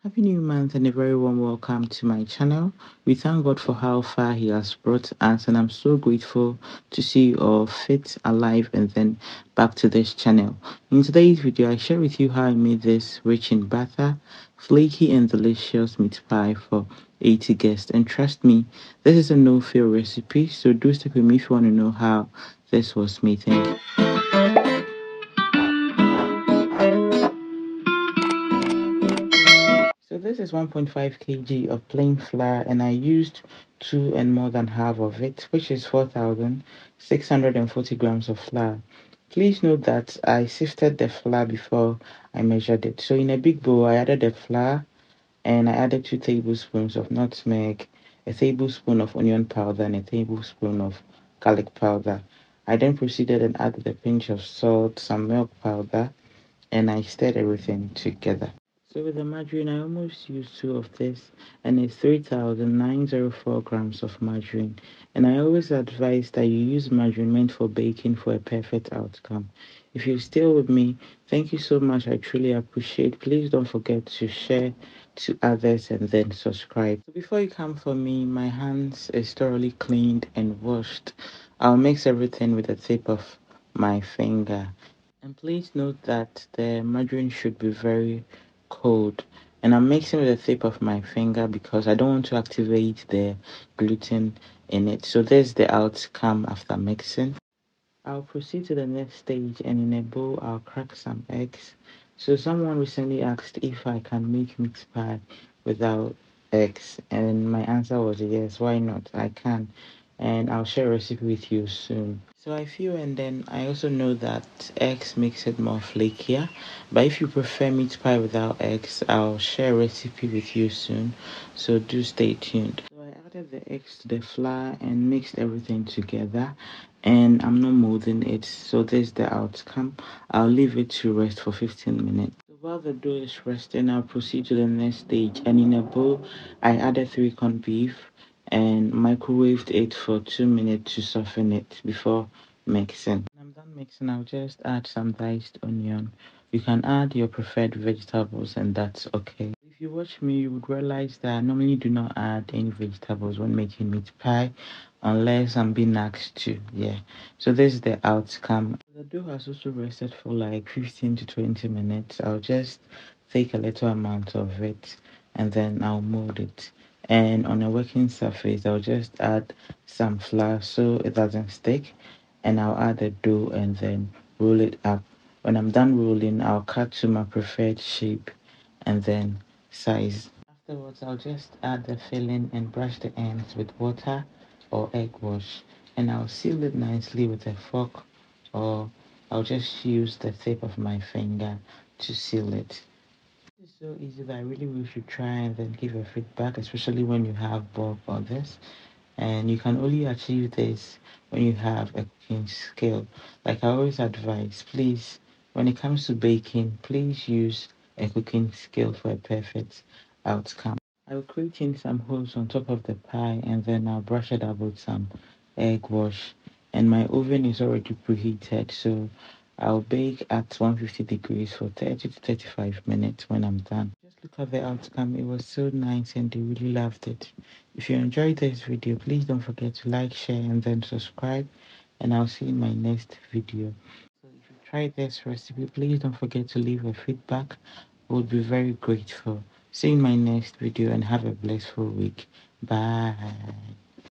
Happy New Month and a very warm welcome to my channel. We thank God for how far He has brought us, and I'm so grateful to see you all fit, alive, and then back to this channel. In today's video, I share with you how I made this rich in butter, flaky, and delicious meat pie for 80 guests. And trust me, this is a no-fail recipe, so do stick with me if you want to know how this was made. Thank you. So this is 1.5 kg of plain flour, and I used two and more than half of it, which is 4,640 grams of flour. Please note that I sifted the flour before I measured it. So in a big bowl, I added the flour and I added 2 tablespoons of nutmeg, a tablespoon of onion powder, and a tablespoon of garlic powder. I then proceeded and added a pinch of salt, some milk powder, and I stirred everything together. So with the margarine, I almost used two of this, and it's 3,904 grams of margarine. And I always advise that you use margarine meant for baking for a perfect outcome. If you're still with me, thank you so much. I truly appreciate. Please don't forget to share to others and then subscribe. So before you come for me, my hands is thoroughly cleaned and washed. I'll mix everything with the tip of my finger. And please note that the margarine should be very cold. And I'm mixing with the tip of my finger because I don't want to activate the gluten in it. So there's the outcome after mixing. I'll proceed to the next stage, and in a bowl I'll crack some eggs. So someone recently asked if I can make meat pie without eggs, and my answer was yes, why not? I can, and I'll share a recipe with you soon. So I feel, and then I also know that eggs makes it more flakier, but if you prefer meat pie without eggs, I'll share a recipe with you soon, so do stay tuned. So I added the eggs to the flour and mixed everything together, and I'm not molding it, so this is the outcome. I'll leave it to rest for 15 minutes. So while the dough is resting, I'll proceed to the next stage, and in a bowl I added 3 corned beef and microwaved it for 2 minutes to soften it before mixing. When I'm done mixing, I'll just add some diced onion. You can add your preferred vegetables, and that's okay. If you watch me, you would realize that I normally do not add any vegetables when making meat pie unless I'm being asked to. Yeah. So this is the outcome. The dough has also rested for like 15 to 20 minutes. I'll just take a little amount of it and then I'll mold it. And on a working surface, I'll just add some flour so it doesn't stick. And I'll add the dough and then roll it up. When I'm done rolling, I'll cut to my preferred shape and then size. Afterwards, I'll just add the filling and brush the ends with water or egg wash, and I'll seal it nicely with a fork, or I'll just use the tip of my finger to seal it. It's so easy that I really wish you try and then give a feedback, especially when you have bulk orders. And you can only achieve this when you have a cooking skill. Like I always advise, please, when it comes to baking, please use a cooking skill for a perfect outcome. I will create in some holes on top of the pie, and then I'll brush it up with some egg wash. And my oven is already preheated, so I'll bake at 150 degrees for 30 to 35 minutes. When I'm done, just look at the outcome. It was so nice and they really loved it. If you enjoyed this video, please don't forget to like, share, and then subscribe. And I'll see you in my next video. So if you tried this recipe, please don't forget to leave a feedback. I would be very grateful. See you in my next video and have a blissful week. Bye.